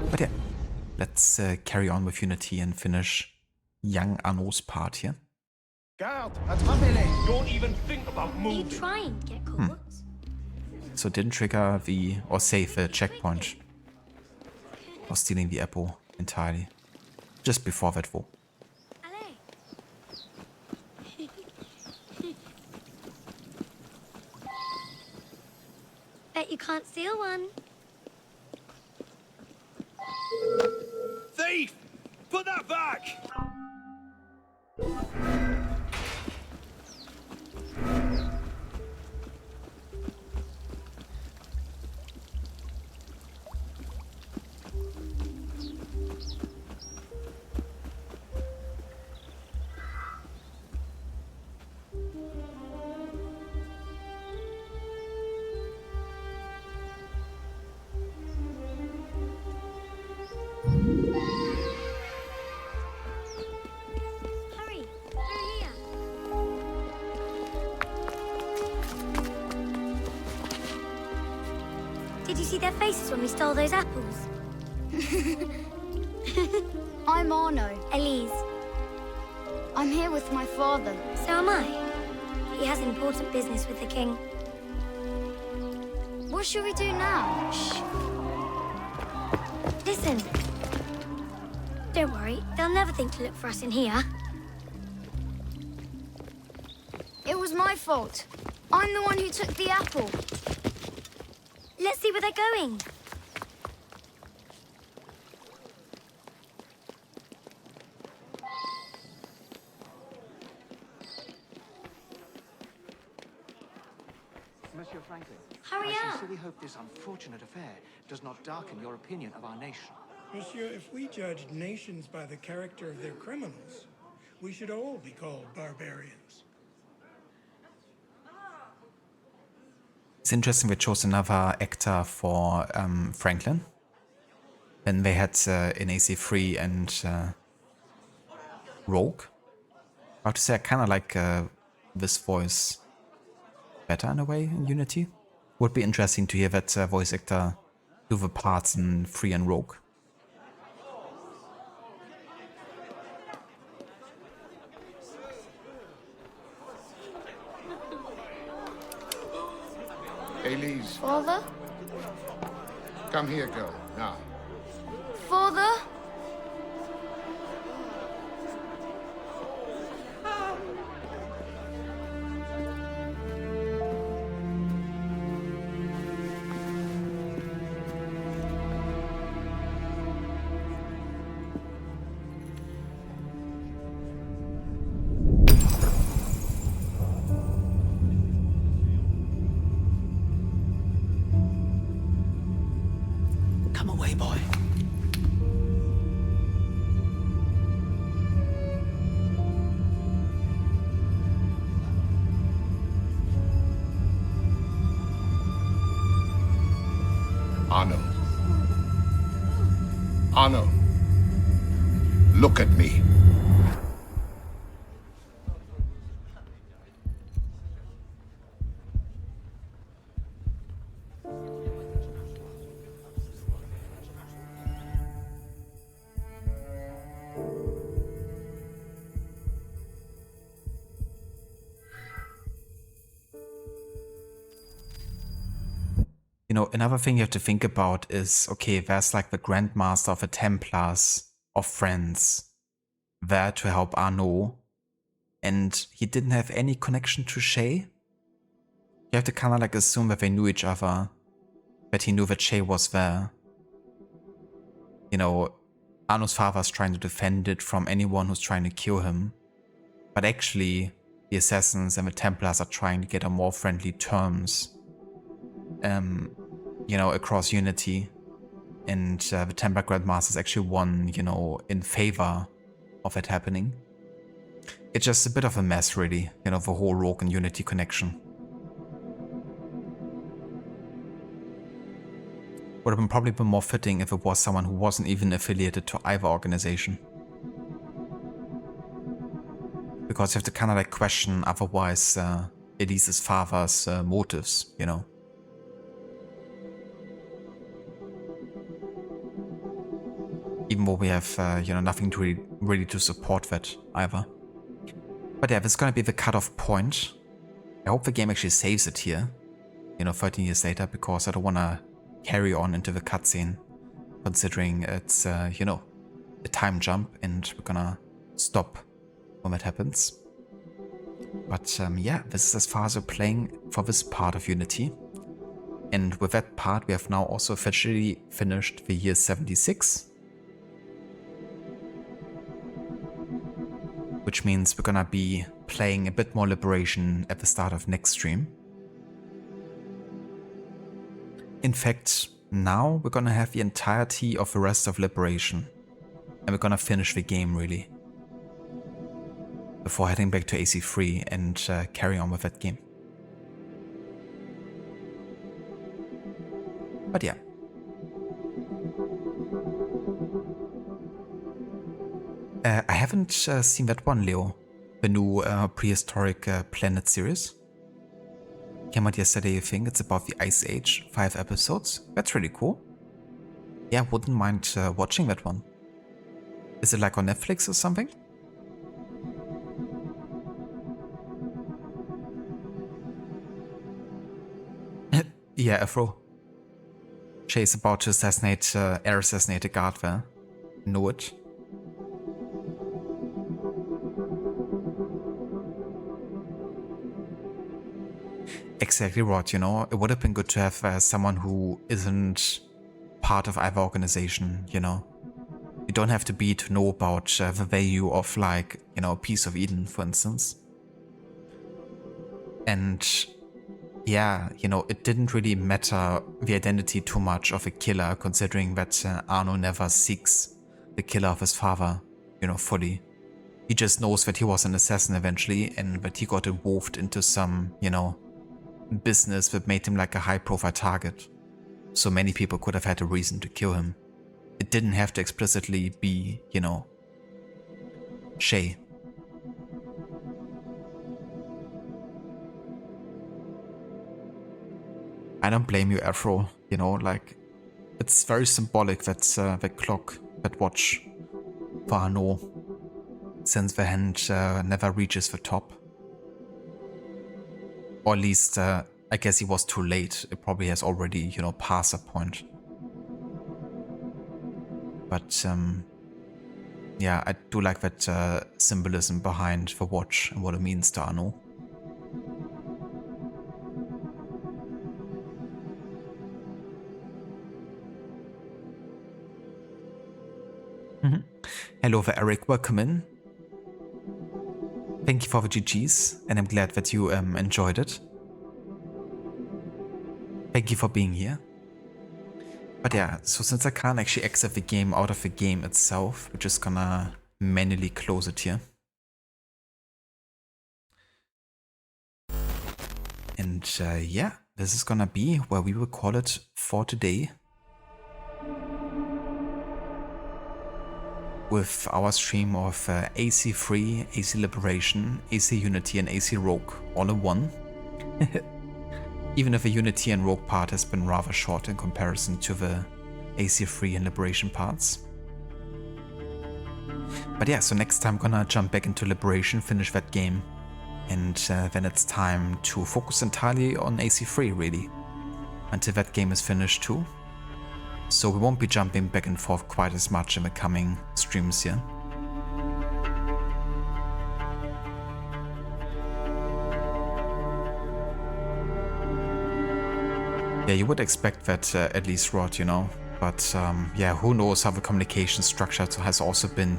But yeah, let's carry on with Unity and finish young Arnaud's part here. Garde, attrapez-les! Don't even think about moving. Are you trying to get caught? So didn't trigger the, or save the checkpoint. Or stealing the apple entirely. Just before that though. Allez. Bet you can't steal one. Thief! Put that back! Hurry, through here. Did you see their faces when we stole those apples? I'm Arno. Elise. I'm here with my father. So am I. He has important business with the king. What should we do now? Shh. Listen. Don't worry, they'll never think to look for us in here. It was my fault. I'm the one who took the apple. Let's see where they're going. Monsieur Franklin, Hurry I up. sincerely hope this unfortunate affair does not darken your opinion of our nation. Monsieur, if we judged nations by the character of their criminals, we should all be called barbarians. It's interesting they chose another actor for Franklin. And they had in AC3 and Rogue. I have to say I kind of like this voice better in a way in Unity. Would be interesting to hear that voice actor do the parts in 3 and Rogue. Elise, Father? come here, girl, now. Father? Come away, boy. Arno. Arno. Look at me. You know, another thing you have to think about is, okay, there's like the Grandmaster of the Templars of France there to help Arnaud, and he didn't have any connection to Shay. You have to kind of like assume that they knew each other, that he knew that Shay was there. You know, Arnaud's father's trying to defend it from anyone who's trying to kill him, but actually the Assassins and the Templars are trying to get on more friendly terms. You know, across Unity, and the Templar Grandmasters actually won, you know, in favor of it happening. It's just a bit of a mess, really, you know, the whole Rogue and Unity connection. Would have been probably been more fitting if it was someone who wasn't even affiliated to either organization. Because you have to kind of like question otherwise Elise's father's motives, you know. Even though we have, nothing to really to support that either. But yeah, this is gonna be the cutoff point. I hope the game actually saves it here, 13 years later, because I don't wanna carry on into the cutscene, considering it's, a time jump, and we're gonna stop when that happens. But yeah, this is as far as we're playing for this part of Unity. And with that part, we have now also officially finished the year 76. Which means we're gonna be playing a bit more Liberation at the start of next stream. In fact, now we're gonna have the entirety of the rest of Liberation. And we're gonna finish the game, really. Before heading back to AC3 and carry on with that game. But yeah. I haven't seen that one, Leo. The new Prehistoric Planet series. Came out yesterday, I think. It's about the Ice Age, 5 episodes. That's really cool. Yeah, wouldn't mind watching that one. Is it like on Netflix or something? Yeah, Afro. Jay's about to assassinate, air assassinate a guard there. Know it. Exactly right, it would have been good to have someone who isn't part of either organization, You don't have to be to know about the value of, like, a piece of Eden, for instance. And yeah, it didn't really matter the identity too much of a killer, considering that Arno never seeks the killer of his father, fully. He just knows that he was an assassin eventually, and that he got involved into some, business that made him like a high-profile target. So many people could have had a reason to kill him. It didn't have to explicitly be, Shay. I don't blame you, Afro. Like, it's very symbolic that the clock, that watch, for Arno, since the hand never reaches the top. Or at least, I guess he was too late. It probably has already, passed that point. But, yeah, I do like that symbolism behind the watch and what it means to Arno. Hello there, Eric. Welcome in. Thank you for the GGs, and I'm glad that you enjoyed it. Thank you for being here. But yeah, so since I can't actually exit the game out of the game itself, we're just gonna manually close it here. And yeah, this is gonna be where we will call it for today. With our stream of AC3, AC Liberation, AC Unity and AC Rogue all in one. Even if the Unity and Rogue part has been rather short in comparison to the AC3 and Liberation parts. But yeah, so next time I'm gonna jump back into Liberation, finish that game, and then it's time to focus entirely on AC3 really, until that game is finished too. So we won't be jumping back and forth quite as much in the coming streams here. Yeah, you would expect that at least, Rod, But yeah, who knows how the communication structure has also been,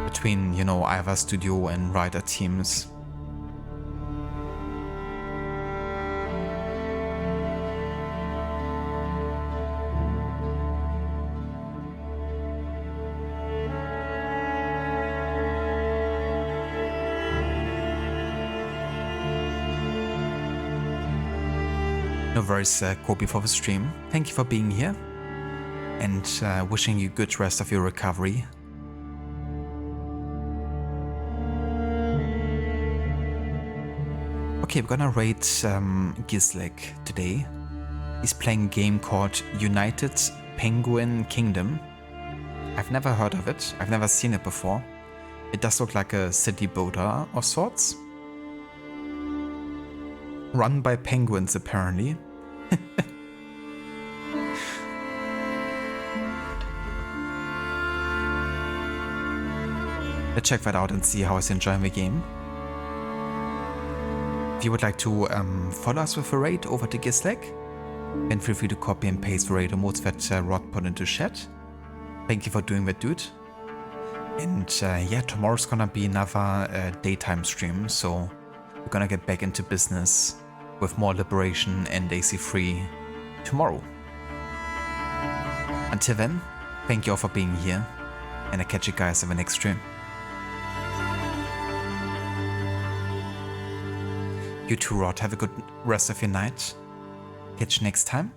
Between, either studio and writer teams. No worries, Kobe, for the stream. Thank you for being here, and wishing you good rest of your recovery. Okay, we're gonna raid Gislik today. He's playing a game called United Penguin Kingdom. I've never heard of it. I've never seen it before. It does look like a city builder of sorts. Run by penguins, apparently. Let's check that out and see how he's enjoying the game. If you would like to follow us with a raid over to Gislik, then feel free to copy and paste the raid emotes that Rod put into chat. Thank you for doing that, dude. And yeah, tomorrow's gonna be another daytime stream, so we're gonna get back into business with more Liberation and AC3 tomorrow. Until then, thank you all for being here, and I'll catch you guys in the next stream. You too, Rod. Have a good rest of your night. Catch you next time.